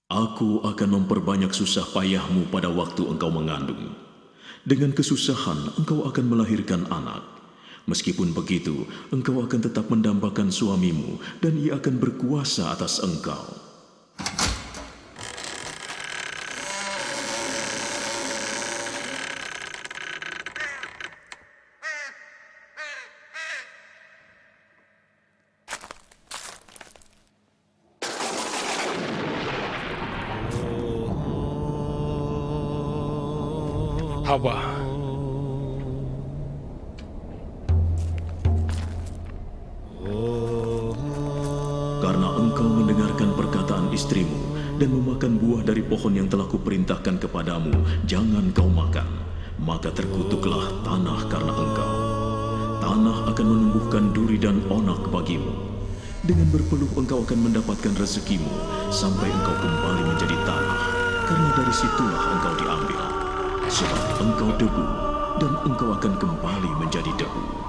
Aku akan memperbanyak susah payahmu pada waktu engkau mengandung. Dengan kesusahan, engkau akan melahirkan anak. Meskipun begitu, engkau akan tetap mendambakan suamimu dan ia akan berkuasa atas engkau. Hawa, Karena engkau mendengarkan perkataan istrimu dan memakan buah dari pohon yang telah kuperintahkan kepadamu, jangan kau makan, maka terkutuklah tanah karena engkau. Tanah akan menumbuhkan duri dan onak bagimu. Dengan berpeluh engkau akan mendapatkan rezekimu sampai engkau kembali menjadi tanah, karena dari situlah engkau diambil. Sebab engkau debu, dan engkau akan kembali menjadi debu.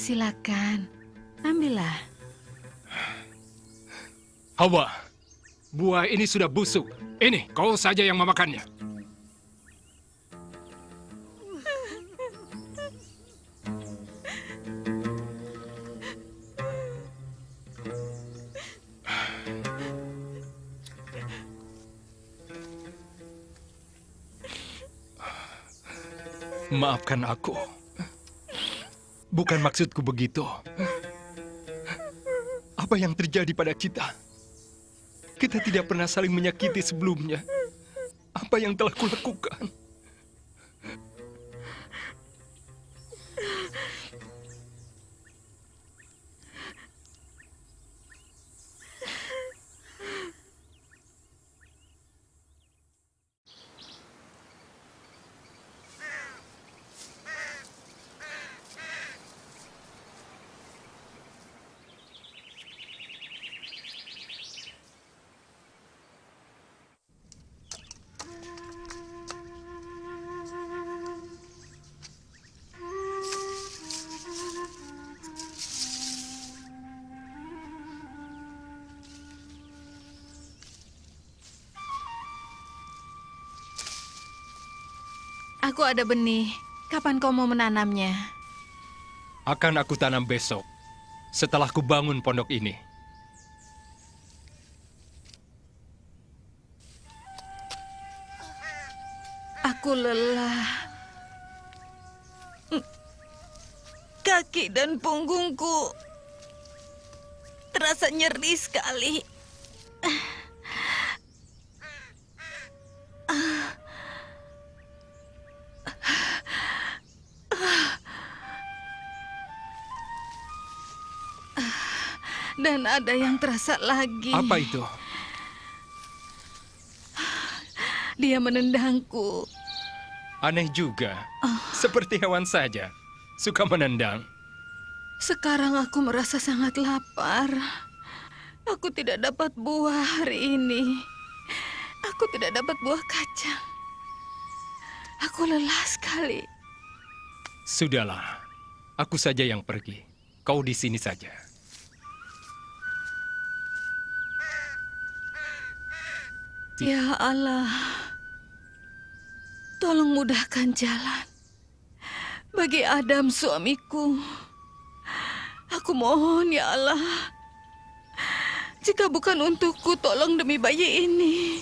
Silakan, ambillah. Hawa, buah ini sudah busuk. Ini, kau saja yang memakannya. Maafkan aku. Bukan maksudku begitu. Apa yang terjadi pada kita? Kita tidak pernah saling menyakiti sebelumnya. Apa yang telah kulakukan? Aku ada benih. Kapan kau mau menanamnya? Akan aku tanam besok, setelah ku bangun pondok ini. Aku Aku lelah. Kaki dan punggungku terasa nyeri sekali. Dan ada yang terasa lagi. Apa itu? Dia menendangku. Aneh juga. Seperti hewan saja. Suka menendang. Sekarang aku merasa sangat lapar. Aku tidak dapat buah hari ini. Aku tidak dapat buah kacang. Aku lelah sekali. Sudahlah. Aku saja yang pergi. Kau di sini saja. Ya Allah, tolong mudahkan jalan bagi Adam suamiku. Aku mohon ya Allah, jika bukan untukku, tolong demi bayi ini.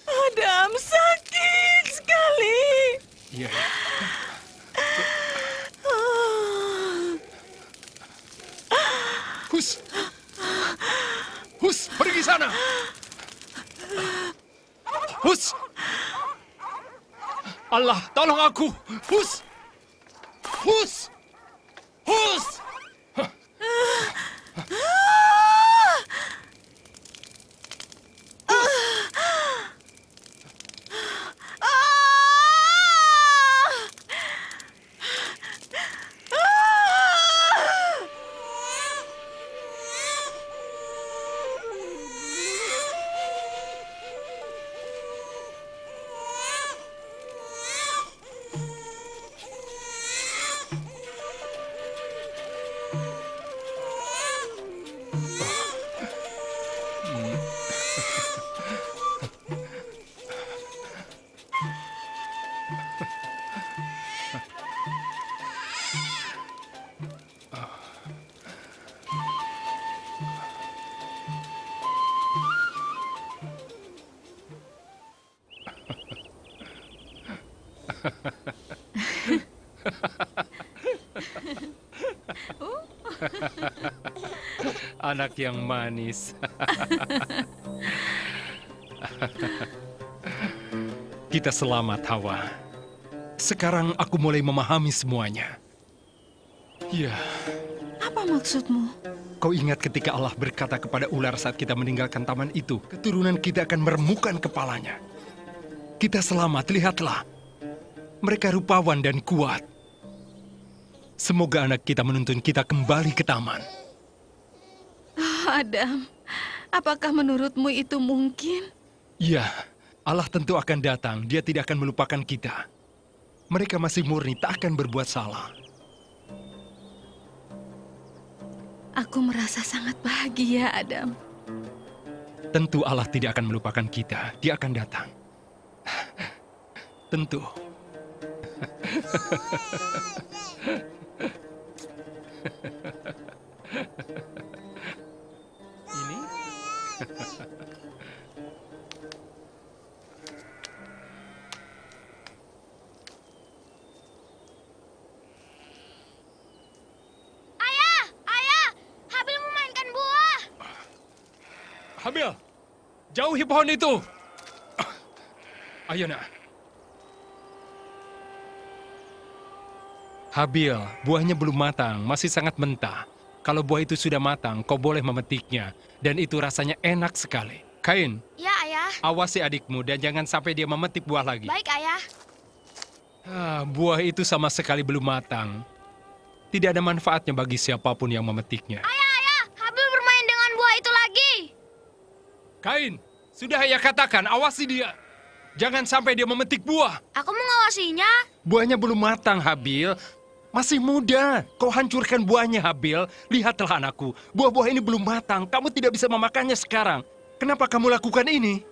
Adam sakit sekali. Iya. Hus! Hus, pergi sana! Hus! Allah, tolong aku! Hus! Hus! Hus! Anak yang manis. Kita selamat, Hawa. Sekarang aku mulai memahami semuanya. Ya, Apa maksudmu? kau ingat ketika Allah berkata kepada ular saat kita meninggalkan taman itu, keturunan kita akan meremukkan kepalanya. Kita selamat, lihatlah. Mereka rupawan dan kuat. Semoga anak kita menuntun kita kembali ke taman. Adam, apakah menurutmu itu mungkin? Ya, Allah tentu akan datang. Dia tidak akan melupakan kita. Mereka masih murni, tak akan berbuat salah. Aku merasa sangat bahagia, Adam. Tentu Allah tidak akan melupakan kita. Dia akan datang. Tentu. Ini? Ayah, Habil memainkan buah. Habil, jauhi pohon itu. Ayo, nak. Habil, buahnya belum matang, masih sangat mentah. Kalau buah itu sudah matang, kau boleh memetiknya. Dan itu rasanya enak sekali. Kain, Ya, Ayah. awasi adikmu dan jangan sampai dia memetik buah lagi. Baik, Ayah. Buah itu sama sekali belum matang. Tidak ada manfaatnya bagi siapapun yang memetiknya. Ayah, Habil bermain dengan buah itu lagi. Kain, sudah ayah katakan, awasi dia. Jangan sampai dia memetik buah. Aku mengawasinya. Buahnya belum matang, Habil. Masih muda. Kau hancurkan buahnya, Habil. Lihatlah anakku, buah-buah ini belum matang. Kamu tidak bisa memakannya sekarang. Kenapa kamu lakukan ini?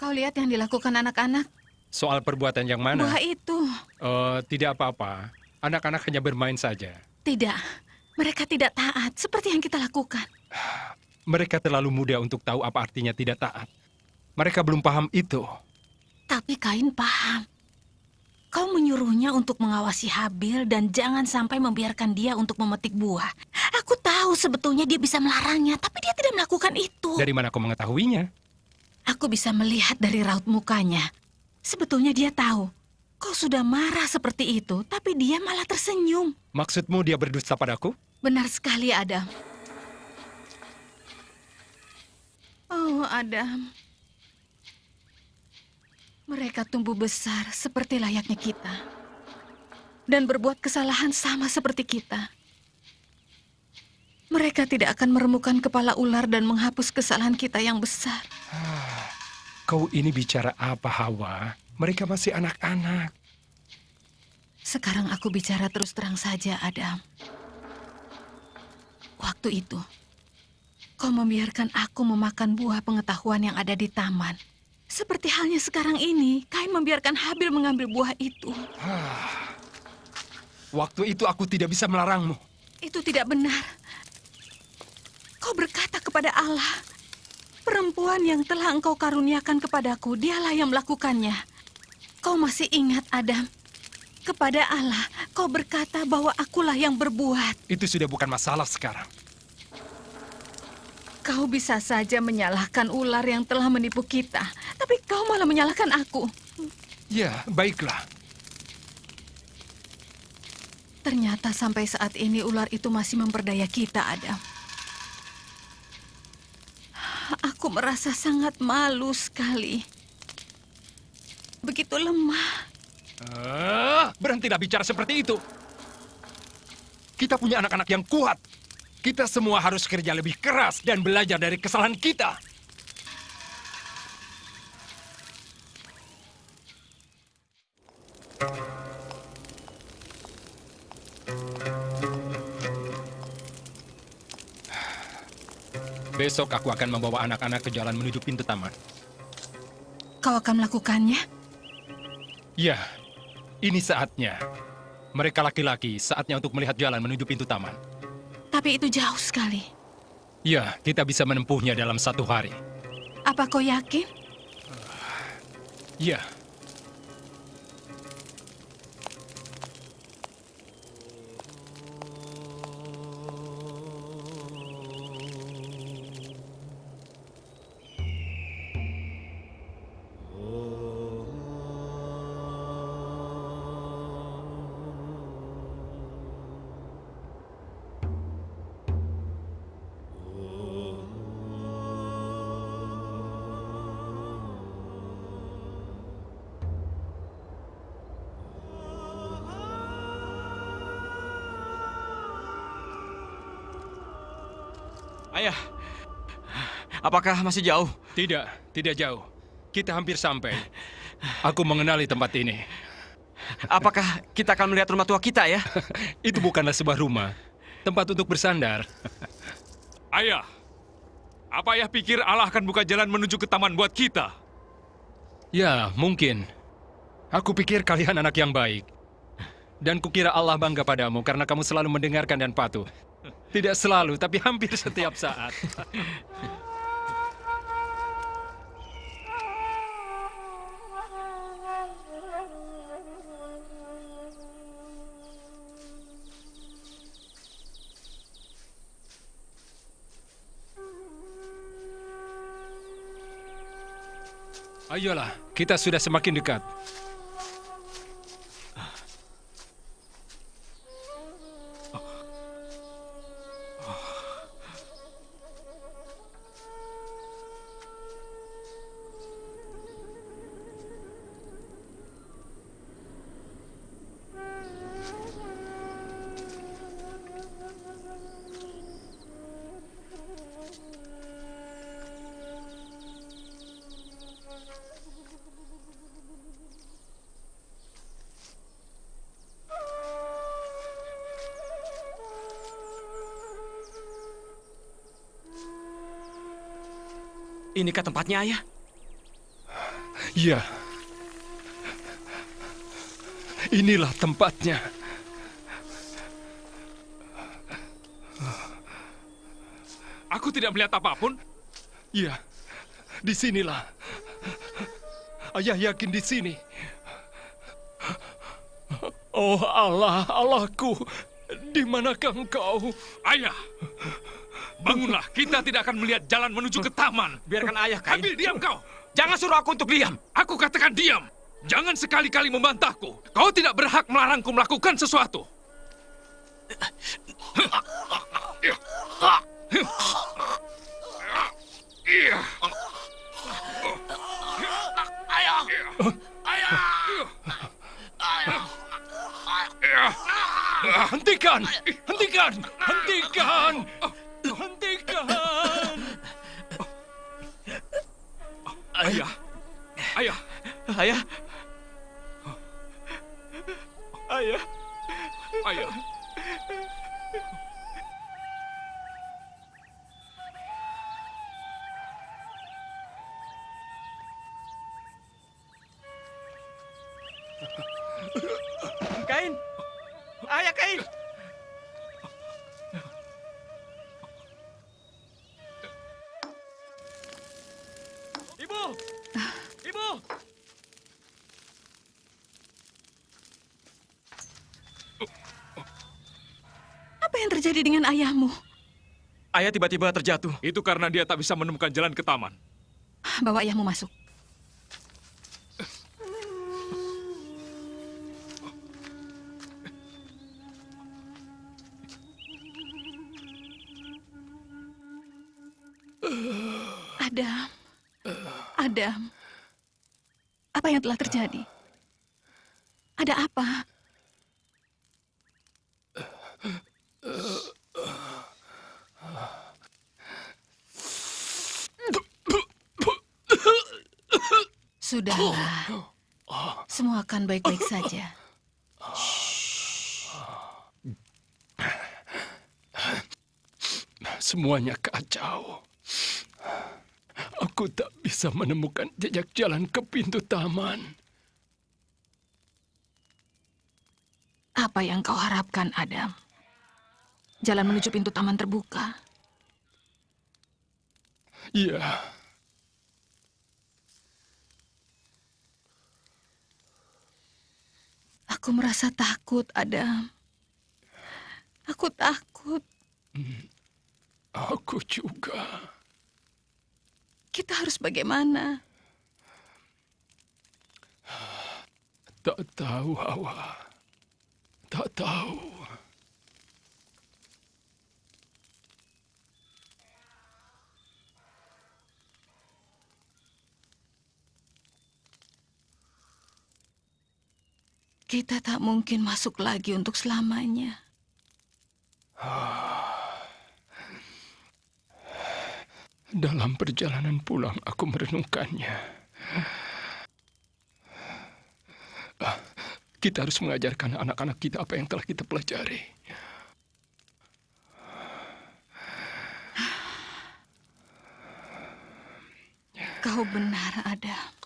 Kau lihat yang dilakukan anak-anak. Soal perbuatan yang mana? Buah itu. Tidak apa-apa. Anak-anak hanya bermain saja. Tidak. Mereka tidak taat seperti yang kita lakukan. Mereka terlalu muda untuk tahu apa artinya tidak taat. Mereka belum paham itu. Tapi Kain paham. Kau menyuruhnya untuk mengawasi Habil dan jangan sampai membiarkan dia untuk memetik buah. Aku tahu sebetulnya dia bisa melarangnya, tapi dia tidak melakukan itu. Dari mana kau mengetahuinya? Aku bisa melihat dari raut mukanya. Sebetulnya dia tahu. Kau sudah marah seperti itu, tapi dia malah tersenyum. Maksudmu dia berdusta padaku? Benar sekali, Adam. Oh, Adam. Mereka tumbuh besar seperti layaknya kita. Dan berbuat kesalahan sama seperti kita. Mereka tidak akan meremukkan kepala ular dan menghapus kesalahan kita yang besar. Kau ini bicara apa, Hawa? Mereka masih anak-anak. Sekarang aku bicara terus terang saja, Adam. Waktu itu, kau membiarkan aku memakan buah pengetahuan yang ada di taman. Seperti halnya sekarang ini, Kain membiarkan Habil mengambil buah itu. Waktu itu aku tidak bisa melarangmu. Itu tidak benar. Kau berkata kepada Allah, perempuan yang telah engkau karuniakan kepadaku, dialah yang melakukannya. Kau masih ingat, Adam? Kepada Allah, kau berkata bahwa akulah yang berbuat. Itu sudah bukan masalah sekarang. Kau bisa saja menyalahkan ular yang telah menipu kita, tapi kau malah menyalahkan aku. Ya, baiklah. Ternyata sampai saat ini ular itu masih memperdaya kita, Adam. Aku merasa sangat malu sekali. Begitu lemah. Berhentilah bicara seperti itu. Kita punya anak-anak yang kuat. Kita semua harus kerja lebih keras dan belajar dari kesalahan kita. Besok aku akan membawa anak-anak ke jalan menuju pintu taman. Kau akan melakukannya? Ya, ini saatnya. Mereka laki-laki, saatnya untuk melihat jalan menuju pintu taman. Tapi itu jauh sekali. Ya, kita bisa menempuhnya dalam 1 hari. Apa kau yakin? Ya. Ayah, apakah masih jauh? Tidak jauh. Kita hampir sampai. Aku mengenali tempat ini. Apakah kita akan melihat rumah tua kita ya? Itu bukanlah sebuah rumah. Tempat untuk bersandar. Ayah, apa ayah pikir Allah akan buka jalan menuju ke taman buat kita? Ya, mungkin. Aku pikir kalian anak yang baik. Dan kukira Allah bangga padamu karena kamu selalu mendengarkan dan patuh. Tidak selalu, tapi hampir setiap saat. Ayolah, kita sudah semakin dekat. Inikah tempatnya, Ayah? Ya. Inilah tempatnya. Aku tidak melihat apapun. Ya, disinilah. Ayah yakin di sini. Oh Allah, Allahku, di manakah engkau? Ayah, bangunlah. Kita tidak akan melihat jalan menuju ke taman. Biarkan Ayah, Kain. Habil, diam kau. Jangan suruh aku untuk diam. Aku katakan diam. Jangan sekali-kali membantahku. Kau tidak berhak melarangku melakukan sesuatu. Hentikan! Hentikan! Hentikan! Hentikan! Ayah, ayah, Ayah. Ayah. ayah. Kain. Ayah, Kain. Ibu. Ibu. Apa yang terjadi dengan ayahmu? Ayah tiba-tiba terjatuh. Itu karena dia tak bisa menemukan jalan ke taman. Bawa ayahmu masuk. Adam. Adam. Apa yang telah terjadi? Ada apa? Sudahlah. Semua akan baik-baik saja. Semuanya kacau. Aku tak bisa menemukan jejak jalan ke pintu taman. Apa yang kau harapkan, Adam? Jalan menuju pintu taman terbuka. Ya, Aku merasa takut, Adam. Aku takut. aku juga. Kita harus bagaimana? Tak tahu, Hawa. Tak tahu. Kita tak mungkin masuk lagi untuk selamanya. Dalam perjalanan pulang, aku merenungkannya. Kita harus mengajarkan anak-anak kita apa yang telah kita pelajari. Kau benar, Adam.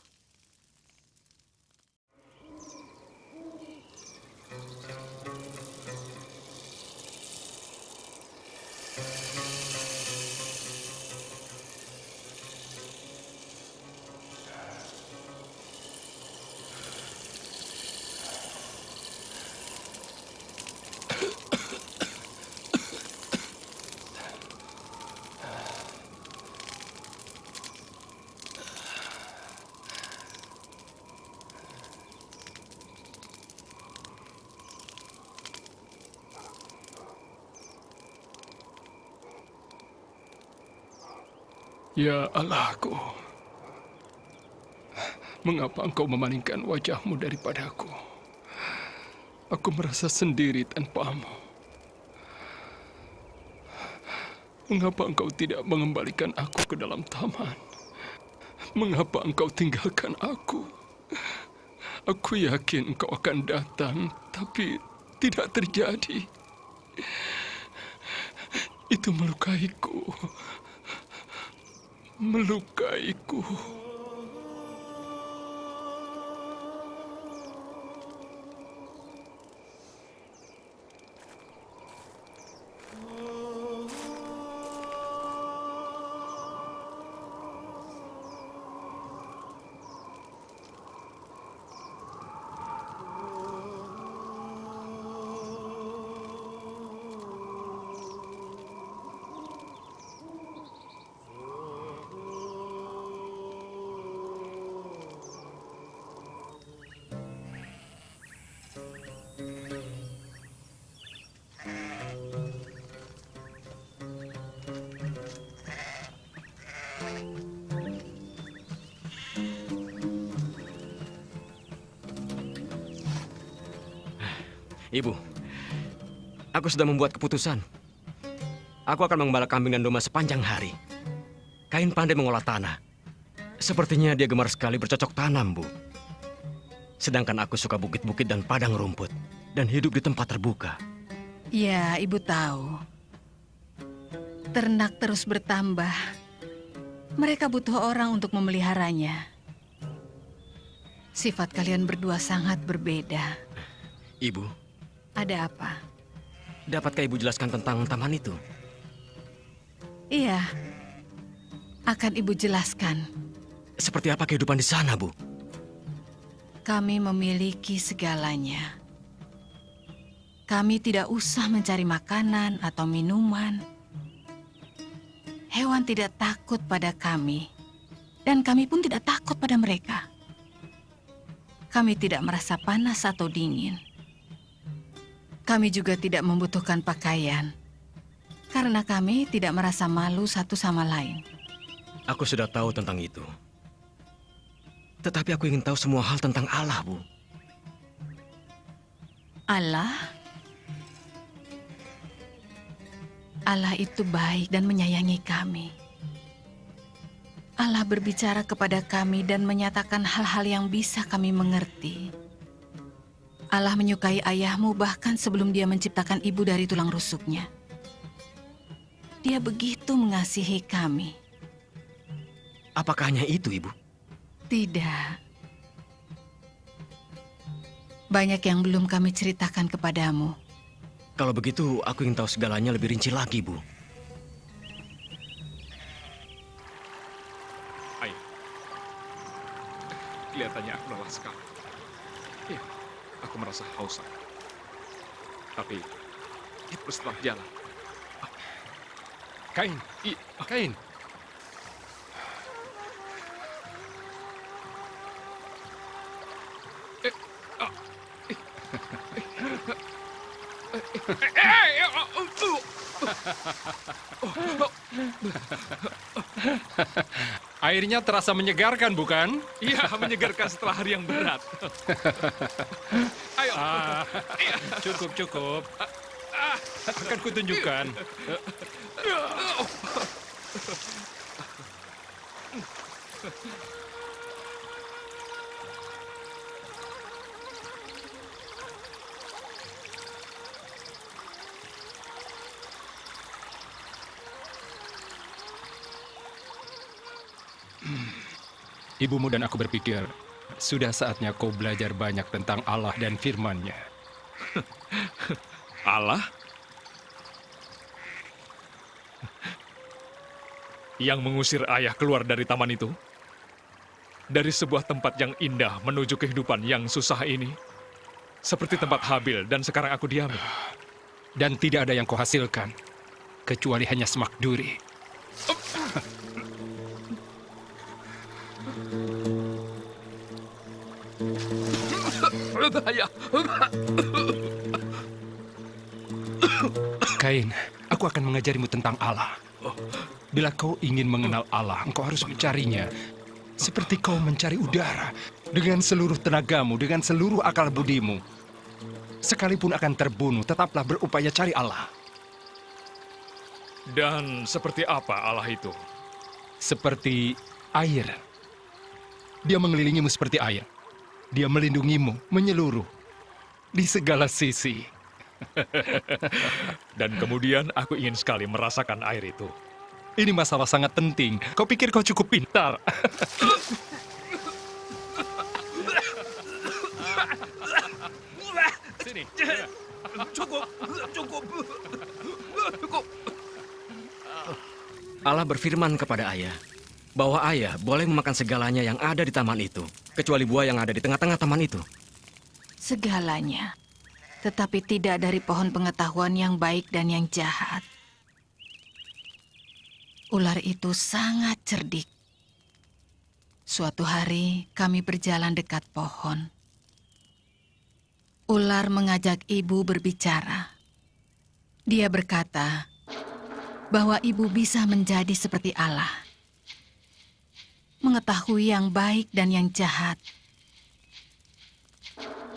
Ya Allahku, mengapa engkau memalingkan wajahmu daripadaku? Aku merasa sendiri tanpamu. Mengapa engkau tidak mengembalikan aku ke dalam taman? Mengapa engkau tinggalkan aku? Aku yakin engkau akan datang, tapi tidak terjadi. Itu melukaiku. melukaiku. Ibu, aku sudah membuat keputusan. Aku akan mengembala kambing dan domba sepanjang hari. Kain pandai mengolah tanah. Sepertinya dia gemar sekali bercocok tanam, Bu. Sedangkan aku suka bukit-bukit dan padang rumput. Dan hidup di tempat terbuka. Ya, Ibu tahu. Ternak terus bertambah. Mereka butuh orang untuk memeliharanya. Sifat kalian berdua sangat berbeda. Ibu, Ada apa? dapatkah Ibu jelaskan tentang taman itu? Iya, akan Ibu jelaskan. Seperti apa kehidupan di sana, Bu? Kami memiliki segalanya. Kami tidak usah mencari makanan atau minuman. Hewan tidak takut pada kami. Dan kami pun tidak takut pada mereka. Kami tidak merasa panas atau dingin. Kami juga tidak membutuhkan pakaian. Karena kami tidak merasa malu satu sama lain. Aku sudah tahu tentang itu. Tetapi aku ingin tahu semua hal tentang Allah, Bu. Allah itu baik dan menyayangi kami. Allah berbicara kepada kami dan menyatakan hal-hal yang bisa kami mengerti. Allah menyukai ayahmu bahkan sebelum dia menciptakan ibu dari tulang rusuknya. Dia begitu mengasihi kami. Apakah hanya itu, Ibu? Tidak. Banyak yang belum kami ceritakan kepadamu. Kalau begitu, aku ingin tahu segalanya lebih rinci lagi, Bu. Ayah, kelihatannya aku lelah sekali. Iya, aku merasa haus. Tapi, itu setelah jalan. Kain, Kain. Airnya terasa menyegarkan, bukan? Iya, menyegarkan setelah hari yang berat. Ayo. Cukup. Akan kutunjukkan. Ibumu dan aku berpikir, sudah saatnya kau belajar banyak tentang Allah dan firman-Nya. Allah? Yang mengusir ayah keluar dari taman itu? Dari sebuah tempat yang indah menuju kehidupan yang susah ini? Seperti tempat Habil dan sekarang aku diami. Dan tidak ada yang kau hasilkan, kecuali hanya semak duri. Ayah. Kain, aku akan mengajarimu tentang Allah. Bila kau ingin mengenal Allah, engkau harus mencarinya. Seperti kau mencari udara. Dengan seluruh tenagamu, dengan seluruh akal budimu. Sekalipun akan terbunuh, tetaplah berupaya cari Allah. Dan seperti apa Allah itu? Seperti air. Dia mengelilingimu seperti air. Dia melindungimu, menyeluruh. Di segala sisi. Dan kemudian aku ingin sekali merasakan air itu. Ini masalah sangat penting. Kau pikir kau cukup pintar? Sini. Allah berfirman kepada ayah bahwa ayah boleh memakan segalanya yang ada di taman itu, kecuali buah yang ada di tengah-tengah taman itu. Segalanya, tetapi tidak dari pohon pengetahuan yang baik dan yang jahat. Ular itu sangat cerdik. Suatu hari kami berjalan dekat pohon. Ular mengajak ibu berbicara. Dia berkata bahwa ibu bisa menjadi seperti Allah, mengetahui yang baik dan yang jahat.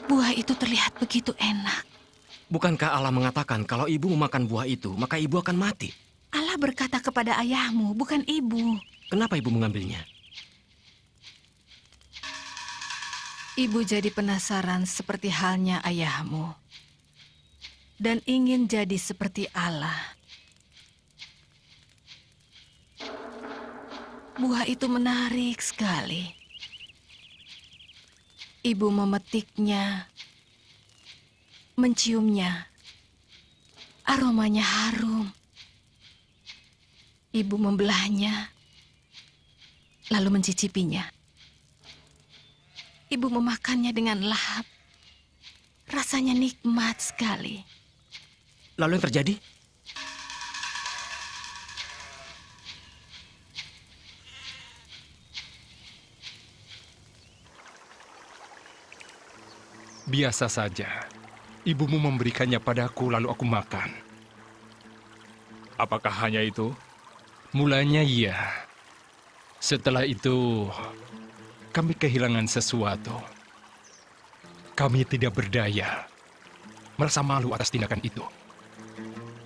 Buah itu terlihat begitu enak. Bukankah Allah mengatakan kalau ibu memakan buah itu, maka ibu akan mati? Allah berkata kepada ayahmu, bukan ibu. Kenapa ibu mengambilnya? Ibu jadi penasaran seperti halnya ayahmu. Dan ingin jadi seperti Allah. Buah itu menarik sekali. Ibu memetiknya, menciumnya. Aromanya harum. Ibu membelahnya, lalu mencicipinya. Ibu memakannya dengan lahap. Rasanya nikmat sekali. Lalu yang terjadi? Biasa saja. Ibumu memberikannya padaku lalu aku makan. Apakah hanya itu? Mulanya iya. Setelah itu, kami kehilangan sesuatu. Kami tidak berdaya. Merasa malu atas tindakan itu.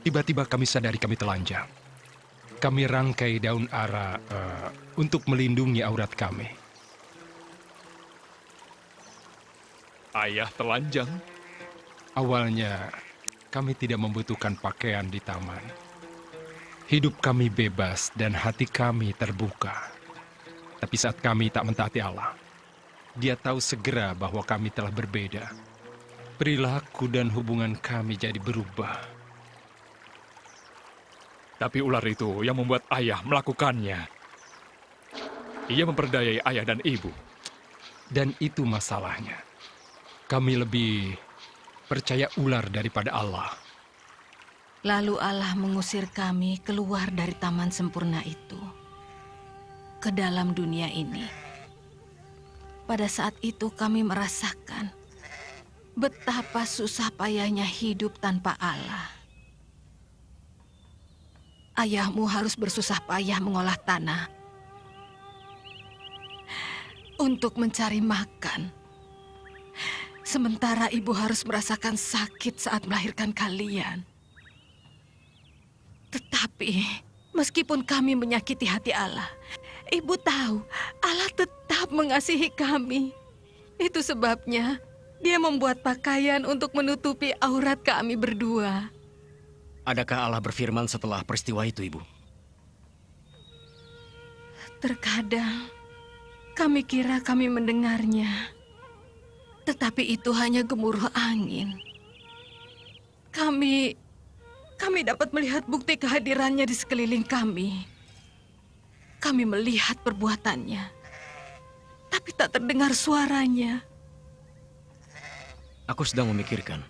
Tiba-tiba kami sadari kami telanjang. Kami rangkai daun ara untuk melindungi aurat kami. Ayah telanjang? Awalnya, kami tidak membutuhkan pakaian di taman. Hidup kami bebas dan hati kami terbuka. Tapi saat kami tak mentaati Allah, Dia tahu segera bahwa kami telah berbeda. Perilaku dan hubungan kami jadi berubah. Tapi ular itu yang membuat ayah melakukannya. Ia memperdayai ayah dan ibu. Dan itu masalahnya. Kami lebih percaya ular daripada Allah. Lalu Allah mengusir kami keluar dari taman sempurna itu ke dalam dunia ini. Pada saat itu kami merasakan betapa susah payahnya hidup tanpa Allah. Ayahmu harus bersusah payah mengolah tanah untuk mencari makan. Sementara ibu harus merasakan sakit saat melahirkan kalian. Tetapi, meskipun kami menyakiti hati Allah, ibu tahu Allah tetap mengasihi kami. Itu sebabnya Dia membuat pakaian untuk menutupi aurat kami berdua. Adakah Allah berfirman setelah peristiwa itu, Ibu? Terkadang, kami kira kami mendengarnya. Tetapi itu hanya gemuruh angin. Kami dapat melihat bukti kehadirannya di sekeliling kami. Kami melihat perbuatannya, tapi tak terdengar suaranya. Aku sedang memikirkan.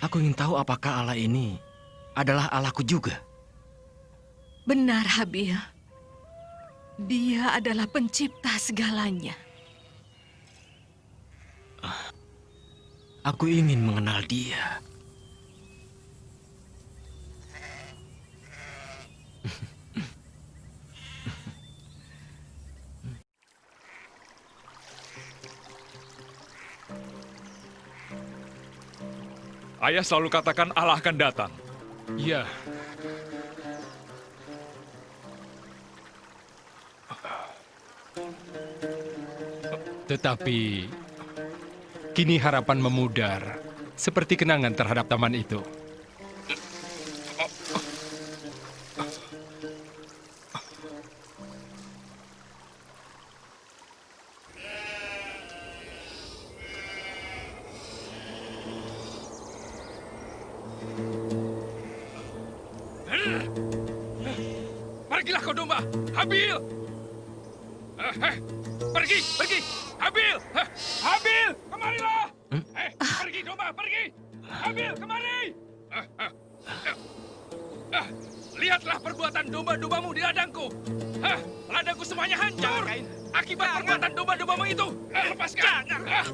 Aku ingin tahu apakah Allah ini adalah Allahku juga. Benar, Habil. Dia adalah pencipta segalanya. Aku ingin mengenal Dia. Ayah selalu katakan Allah akan datang. Ya. Tetapi kini harapan memudar, seperti kenangan terhadap taman itu. Pergilah kau domba, Habil! Pergi, pergi! Habil! Habil, kemarilah! Pergi domba, pergi! Habil, kemari! Lihatlah perbuatan domba-dombamu di ladangku. Ladangku semuanya hancur. Akibat perbuatan domba-dombamu itu. Lepaskan.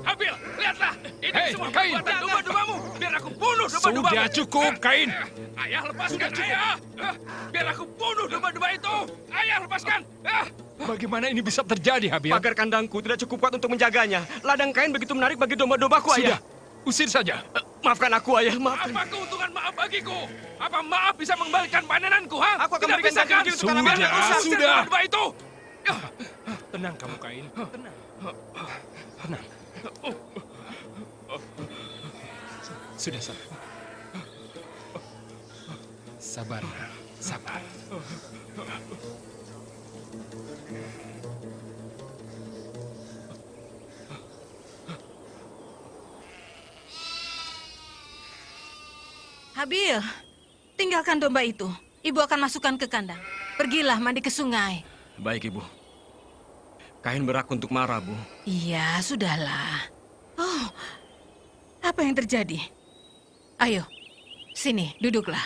Habil, lihatlah. Ini semua Kain. perbuatan domba-dombamu. Biar aku bunuh domba-dombamu. Sudah cukup, Kain. Ayah, lepaskan, ayah. Biar aku bunuh domba-domba itu. Ayah, lepaskan. Bagaimana ini bisa terjadi, Habil? Pagar kandangku tidak cukup kuat untuk menjaganya. Ladang Kain begitu menarik bagi domba-dombaku, Sudah, ayah. usir saja. Maafkan aku, ayah. Maafkan. Apa keuntungan maaf bagiku? Apa maaf bisa mengembalikan panenanku, ha? Aku akan Tidak memberikan bisa ganti kan? rugi untuk tanaman Biar yang aku rusak. usir Sudah. domba-domba itu. Tenang kamu, Kain. Tenang. Tenang. Sudah, sabar. Sabar, sabar. Habil, tinggalkan domba itu. Ibu akan masukkan ke kandang. Pergilah mandi ke sungai. Baik, Ibu. Kain berhak untuk marah, Bu. Iya, sudahlah. Oh, apa yang terjadi? Ayo, sini, duduklah.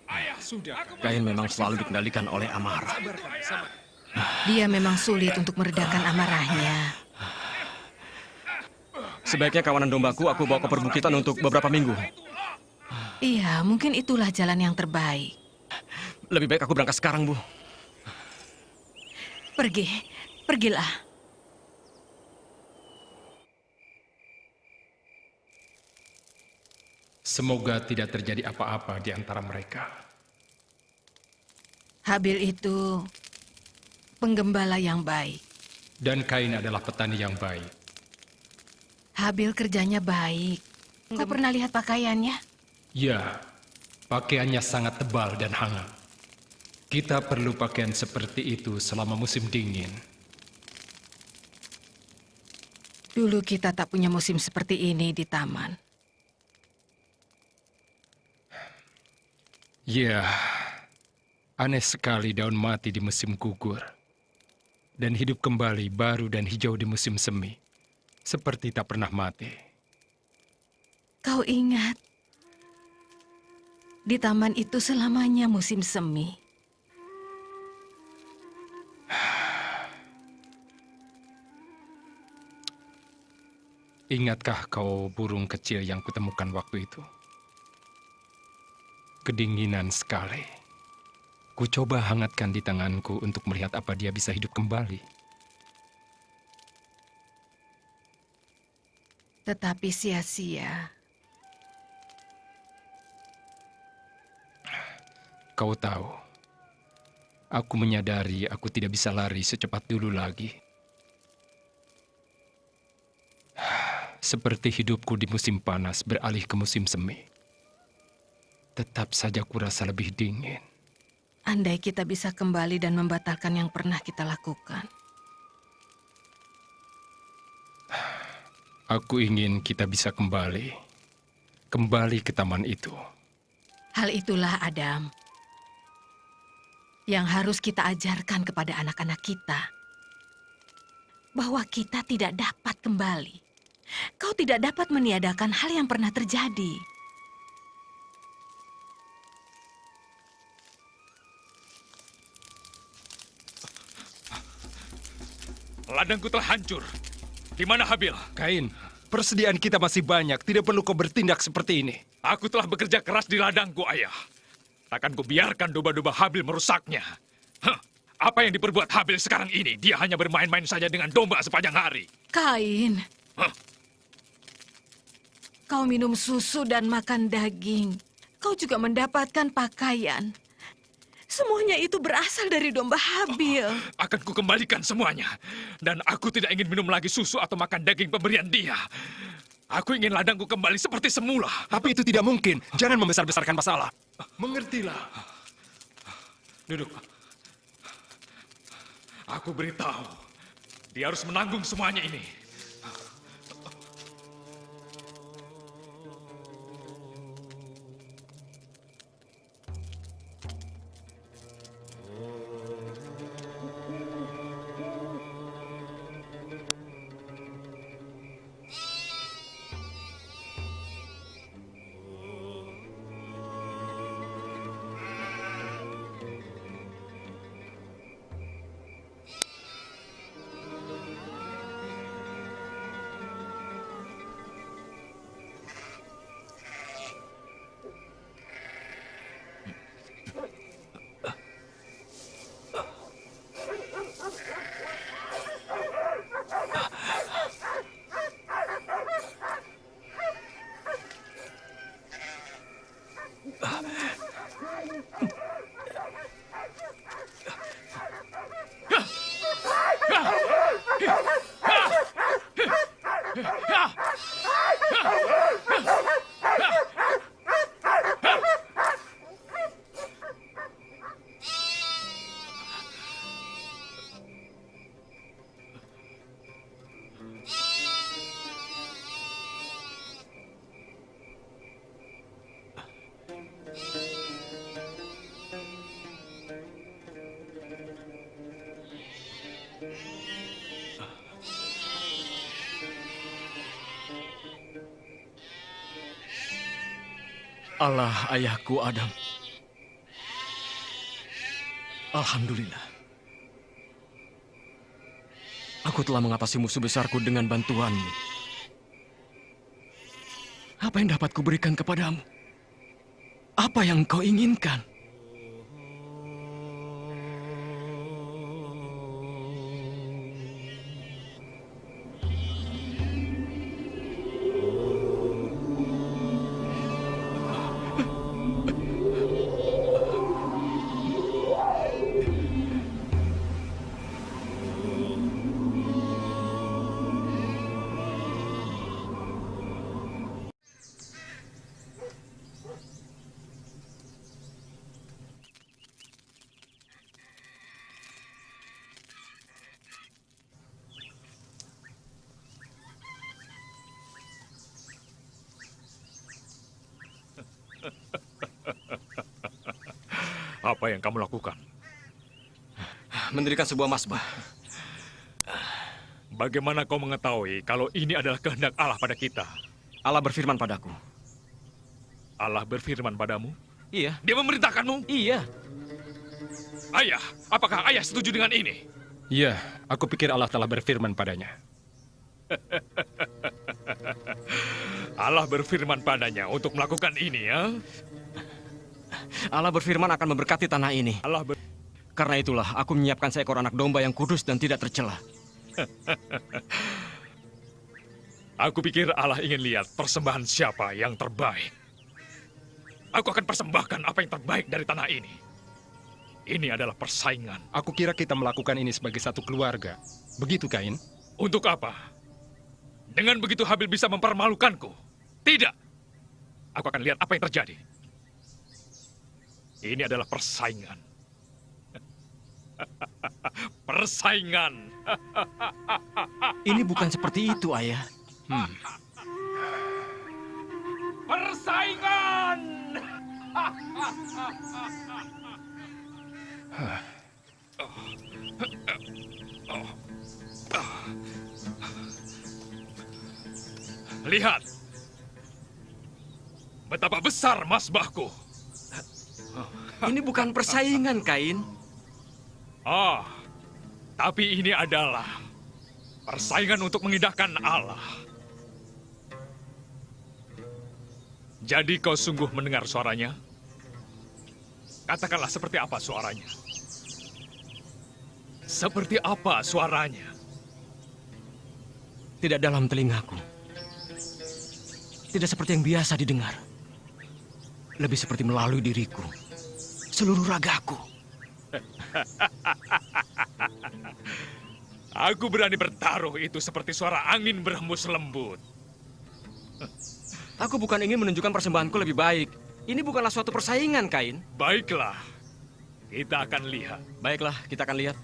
Ayah, Sudah. Kain memang selalu dikendalikan oleh amarah. Sabar. Dia memang sulit untuk meredakan amarahnya. Sebaiknya kawanan dombaku aku bawa ke perbukitan untuk beberapa minggu. Iya, mungkin itulah jalan yang terbaik. Lebih baik aku berangkat sekarang, Bu. Pergilah. Semoga tidak terjadi apa-apa di antara mereka. Habil itu penggembala yang baik. Dan Kain adalah petani yang baik. Habil kerjanya baik. Kau pernah lihat pakaiannya? Ya, pakaiannya sangat tebal dan hangat. Kita perlu pakaian seperti itu selama musim dingin. Dulu kita tak punya musim seperti ini di taman. Ya, aneh sekali daun mati di musim gugur. Dan hidup kembali baru dan hijau di musim semi. Seperti tak pernah mati. Kau ingat, di taman itu selamanya musim semi. Ingatkah kau burung kecil yang kutemukan waktu itu? Kedinginan sekali. Ku coba hangatkan di tanganku untuk melihat apa dia bisa hidup kembali. Tetapi sia-sia. Kau tahu, aku menyadari aku tidak bisa lari secepat dulu lagi. Seperti hidupku di musim panas beralih ke musim semi. Tetap saja kurasa lebih dingin. Andai kita bisa kembali dan membatalkan yang pernah kita lakukan. Aku ingin kita bisa kembali ke taman itu. Hal itulah, Adam, yang harus kita ajarkan kepada anak-anak kita. Bahwa kita tidak dapat kembali. Kau tidak dapat meniadakan hal yang pernah terjadi. Ladangku telah hancur. Di mana Habil? Kain, persediaan kita masih banyak. Tidak perlu kau bertindak seperti ini. Aku telah bekerja keras di ladangku, ayah. Takkan kubiarkan domba-domba Habil merusaknya. Apa yang diperbuat Habil sekarang ini? Dia hanya bermain-main saja dengan domba sepanjang hari. Kain, Hah? kau minum susu dan makan daging. Kau juga mendapatkan pakaian. Semuanya itu berasal dari domba Habil. Akan kukembalikan semuanya. Dan aku tidak ingin minum lagi susu atau makan daging pemberian dia. Aku ingin ladangku kembali seperti semula. Tapi itu tidak mungkin. Jangan membesar-besarkan masalah. Mengertilah. Duduk. Aku beritahu, dia harus menanggung semuanya ini. Allah ayahku Adam. Alhamdulillah. Aku telah mengatasi musuh besarku dengan bantuanmu. Apa yang dapat kuberikan kepadamu? Apa yang kau inginkan? Apa yang kamu lakukan? Mendirikan sebuah masbah. Bagaimana kau mengetahui kalau ini adalah kehendak Allah pada kita? Allah berfirman padaku. Allah berfirman padamu? Iya. Dia memerintahkanmu? Iya. Ayah, apakah ayah setuju dengan ini? Ya, aku pikir Allah telah berfirman padanya. Allah berfirman padanya untuk melakukan ini, ya? Allah berfirman akan memberkati tanah ini. Karena itulah aku menyiapkan seekor anak domba yang kudus dan tidak tercela. Aku pikir Allah ingin lihat persembahan siapa yang terbaik. Aku akan persembahkan apa yang terbaik dari tanah ini. Ini adalah persaingan. Aku kira kita melakukan ini sebagai satu keluarga. Begitu, Kain? Untuk apa? Dengan begitu Habil bisa mempermalukanku. Tidak. Aku akan lihat apa yang terjadi. Ini adalah persaingan. Persaingan. Ini bukan seperti itu, Ayah. Persaingan. Lihat. Betapa besar masbahku. Ini bukan persaingan, Kain. Ah, tapi ini adalah persaingan untuk mengindahkan Allah. Jadi kau sungguh mendengar suaranya? Katakanlah seperti apa suaranya? Seperti apa suaranya? Tidak dalam telingaku. Tidak seperti yang biasa didengar. Lebih seperti melalui diriku. Seluruh ragaku. Aku berani bertaruh itu seperti suara angin berhembus lembut. Aku bukan ingin menunjukkan persembahanku lebih baik. Ini bukanlah suatu persaingan, Kain. Baiklah, kita akan lihat. Baiklah, kita akan lihat.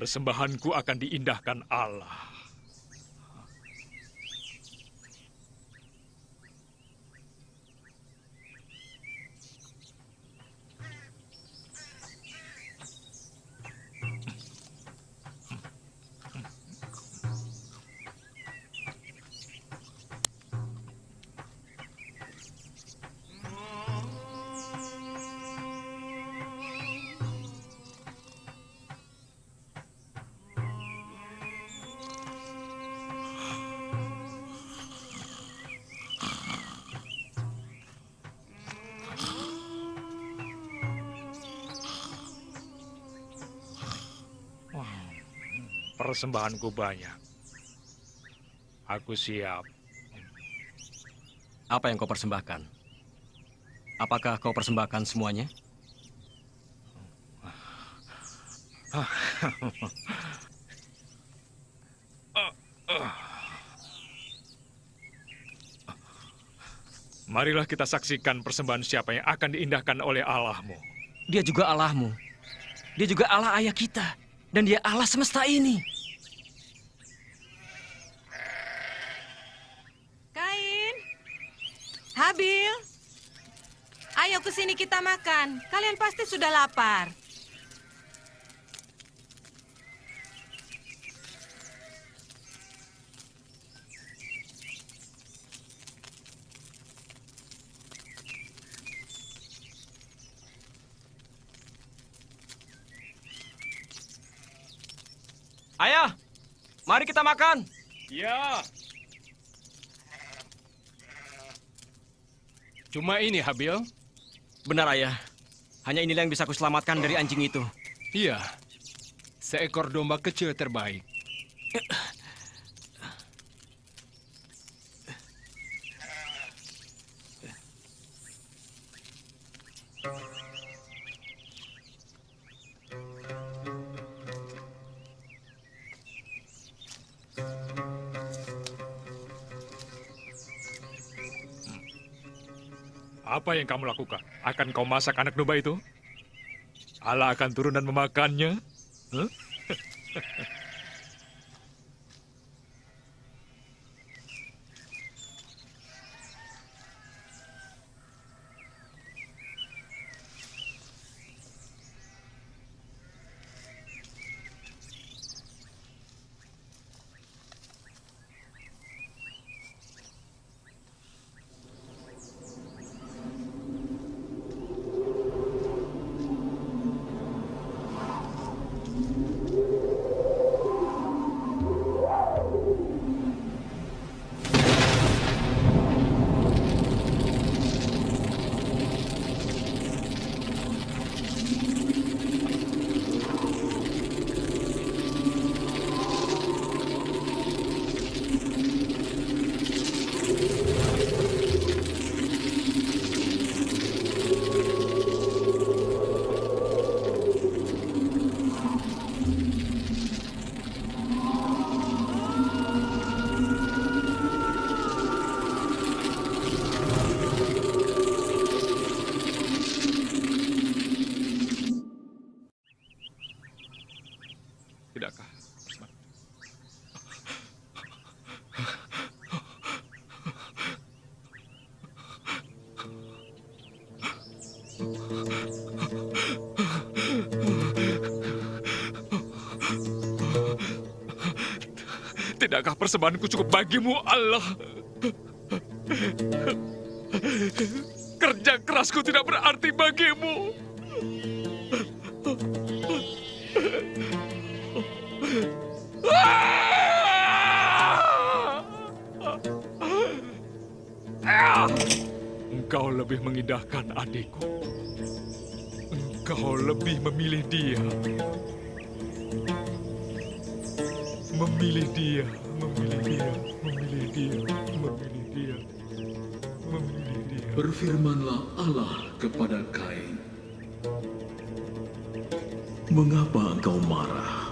Persembahanku akan diindahkan Allah. Persembahanku banyak. Aku siap. Apa yang kau persembahkan? Apakah kau persembahkan semuanya? Marilah kita saksikan persembahan siapa yang akan diindahkan oleh Allahmu. Dia juga Allahmu. Dia juga Allah ayah kita. Dan dia Allah semesta ini. Kain, Habil, ayo ke sini kita makan. Kalian pasti sudah lapar. Ayah, mari kita makan. Ya. Cuma ini, Habil. Benar, Ayah. Hanya inilah yang bisa aku selamatkan dari anjing itu. Iya. Seekor domba kecil terbaik. Apa yang kamu lakukan? Akan kau masak anak domba itu? Allah akan turun dan memakannya? Huh? Tidakkah? Tidakkah persembahanku cukup bagimu, Allah? Kerja kerasku tidak berarti bagimu. Engkau lebih mengindahkan adikku. Engkau lebih memilih dia. Memilih dia, memilih dia, memilih dia, memilih dia, memilih dia. Berfirmanlah Allah kepada Kain, "Mengapa engkau marah?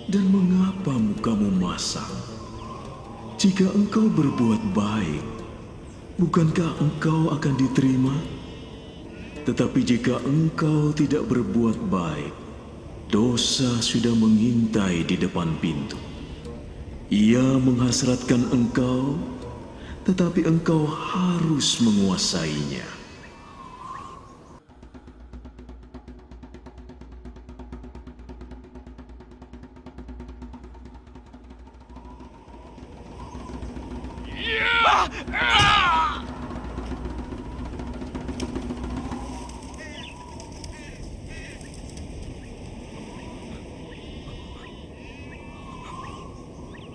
Dan mengapa mukamu masam? Jika engkau berbuat baik, bukankah engkau akan diterima? Tetapi jika engkau tidak berbuat baik, Dosa sudah mengintai di depan pintu. Ia menghasratkan engkau, tetapi engkau harus menguasainya.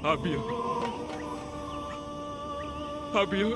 Habil. Habil.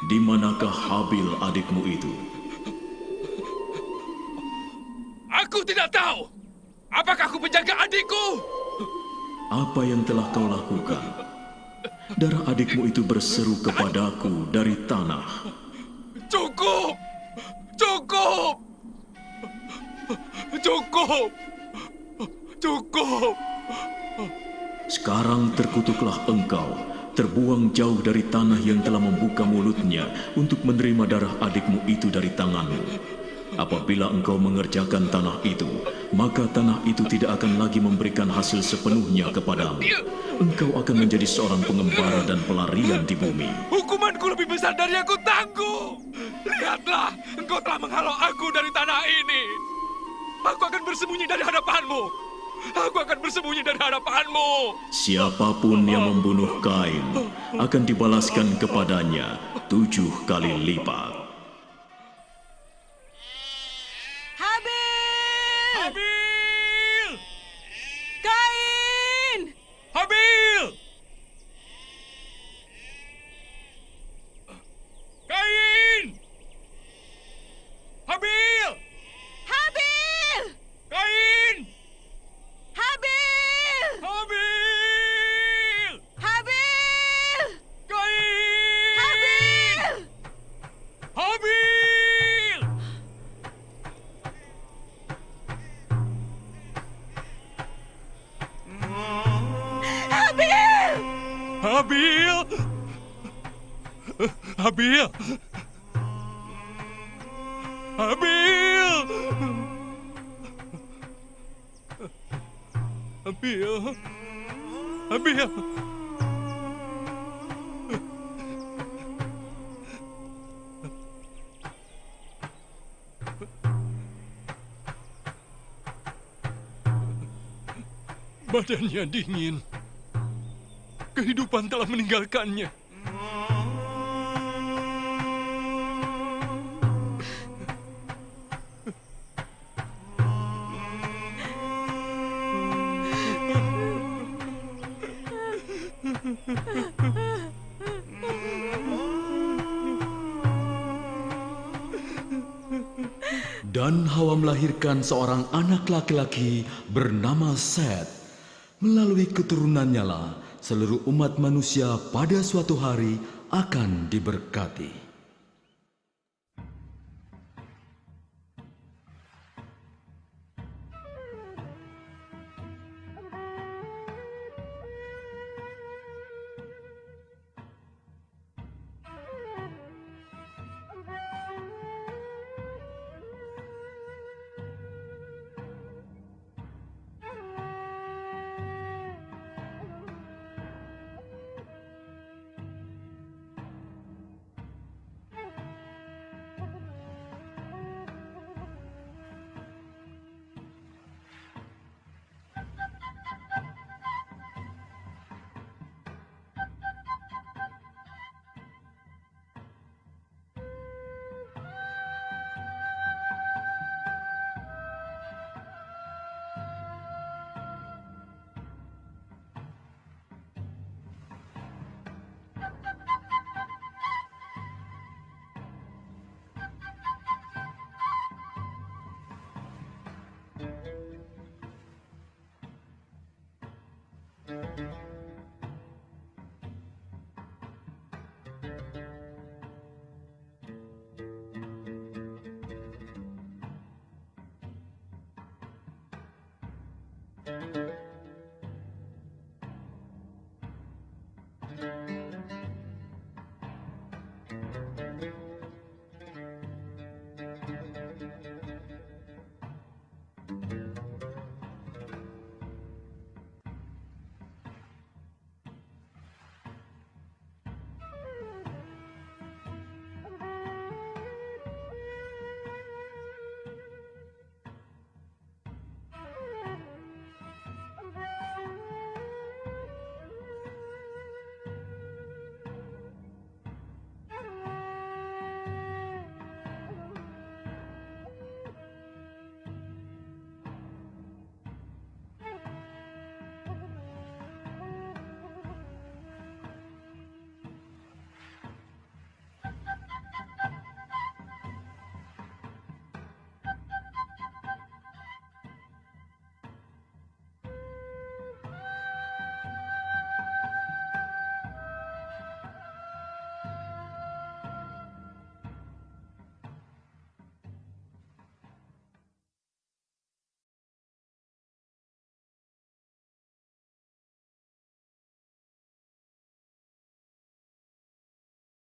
Di manakah Habil adikmu itu? Aku tidak tahu. Apakah aku penjaga adikku? Apa yang telah kau lakukan? Darah adikmu itu berseru kepadaku dari tanah. Cukup! Cukup! Cukup! Cukup! Sekarang terkutuklah engkau, terbuang jauh dari tanah yang telah membuka mulutnya untuk menerima darah adikmu itu dari tanganmu. Apabila engkau mengerjakan tanah itu, maka tanah itu tidak akan lagi memberikan hasil sepenuhnya kepadamu. Engkau akan menjadi seorang pengembara dan pelarian di bumi. Hukumanku lebih besar dari yang aku tangguh. Lihatlah, engkau telah menghalau aku dari tanah ini. Aku akan bersembunyi dari hadapanmu. Aku akan bersembunyi dari hadapanmu. Siapapun yang membunuh Kain akan dibalaskan kepadanya 7 kali lipat. Habil! Habil! Kain! Habil! Kain! Habil! Habil! Kain! Habil! Habil! Habil! Kain! Habil! Habil! Habil! Habil! Habil! Habil! Habil! Habil! Badannya dingin. Kehidupan telah meninggalkannya. Dan Hawa melahirkan seorang anak laki-laki bernama Set. Melalui keturunannya lah seluruh umat manusia pada suatu hari akan diberkati.